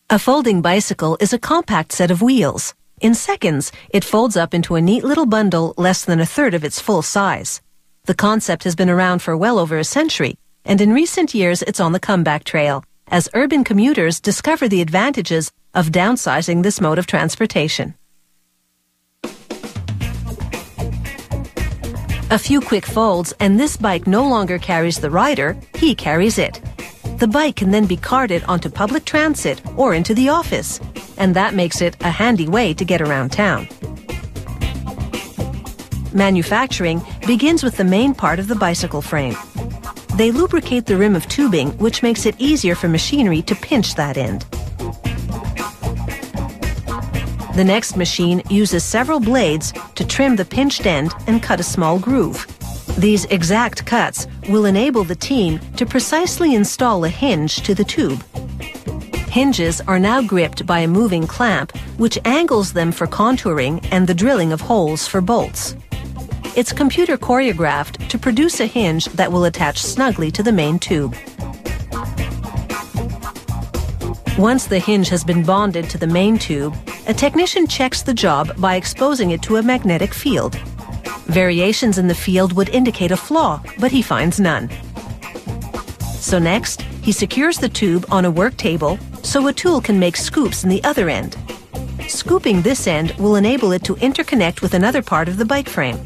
A folding bicycle is a compact set of wheels. In seconds, it folds up into a neat little bundle less than a third of its full size. The concept has been around for well over a century, and in recent years it's on the comeback trail, as urban commuters discover the advantages of downsizing this mode of transportation. A few quick folds, and this bike no longer carries the rider, he carries it. The bike can then be carted onto public transit or into the office, and that makes it a handy way to get around town. Manufacturing begins with the main part of the bicycle frame. They lubricate the rim of tubing, which makes it easier for machinery to pinch that end. The next machine uses several blades to trim the pinched end and cut a small groove. These exact cuts will enable the team to precisely install a hinge to the tube. Hinges are now gripped by a moving clamp, which angles them for contouring and the drilling of holes for bolts. It's computer choreographed to produce a hinge that will attach snugly to the main tube. Once the hinge has been bonded to the main tube, a technician checks the job by exposing it to a magnetic field. Variations in the field would indicate a flaw, but he finds none. So next, he secures the tube on a work table so a tool can make scoops in the other end. Scooping this end will enable it to interconnect with another part of the bike frame.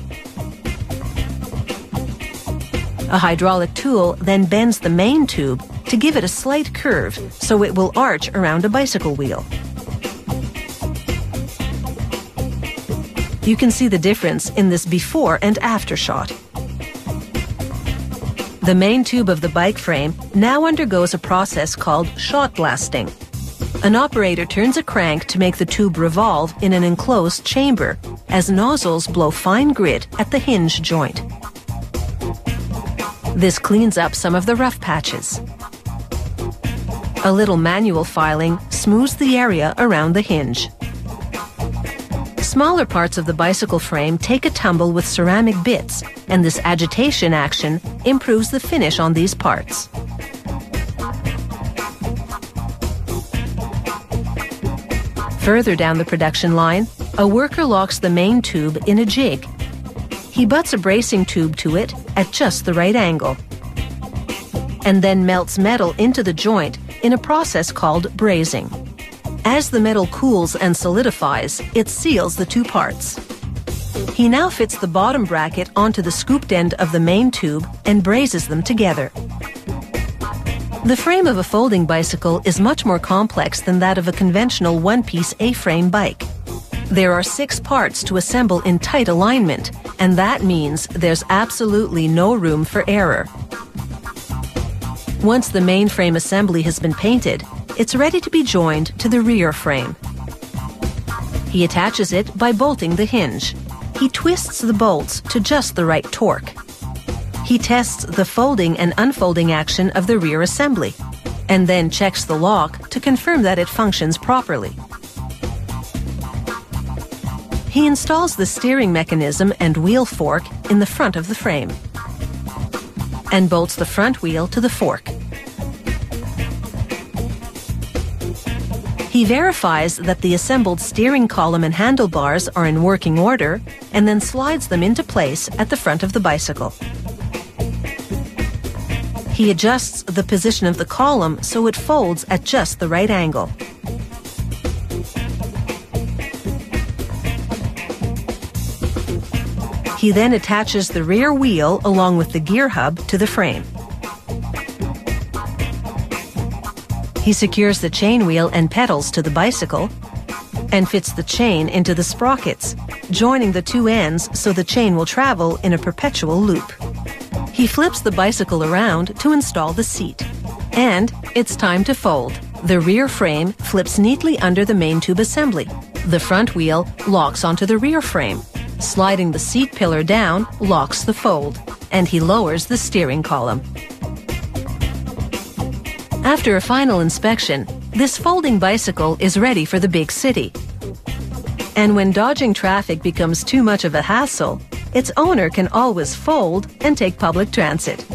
A hydraulic tool then bends the main tube to give it a slight curve so it will arch around a bicycle wheel. You can see the difference in this before and after shot. The main tube of the bike frame now undergoes a process called shot blasting. An operator turns a crank to make the tube revolve in an enclosed chamber as nozzles blow fine grit at the hinge joint. This cleans up some of the rough patches. A little manual filing smooths the area around the hinge. Smaller parts of the bicycle frame take a tumble with ceramic bits, and this agitation action improves the finish on these parts. Further down the production line, a worker locks the main tube in a jig. He butts a bracing tube to it at just the right angle, and then melts metal into the joint in a process called brazing. As the metal cools and solidifies, it seals the two parts. He now fits the bottom bracket onto the scooped end of the main tube and brazes them together. The frame of a folding bicycle is much more complex than that of a conventional one-piece A-frame bike. There are 6 parts to assemble in tight alignment, and that means there's absolutely no room for error. Once the main frame assembly has been painted, it's ready to be joined to the rear frame. He attaches it by bolting the hinge. He twists the bolts to just the right torque. He tests the folding and unfolding action of the rear assembly, and then checks the lock to confirm that it functions properly. He installs the steering mechanism and wheel fork in the front of the frame, and bolts the front wheel to the fork. He verifies that the assembled steering column and handlebars are in working order, and then slides them into place at the front of the bicycle. He adjusts the position of the column so it folds at just the right angle. He then attaches the rear wheel along with the gear hub to the frame. He secures the chain wheel and pedals to the bicycle and fits the chain into the sprockets, joining the two ends so the chain will travel in a perpetual loop. He flips the bicycle around to install the seat. And it's time to fold. The rear frame flips neatly under the main tube assembly. The front wheel locks onto the rear frame. Sliding the seat pillar down locks the fold, and he lowers the steering column. After a final inspection, this folding bicycle is ready for the big city. And when dodging traffic becomes too much of a hassle, its owner can always fold and take public transit.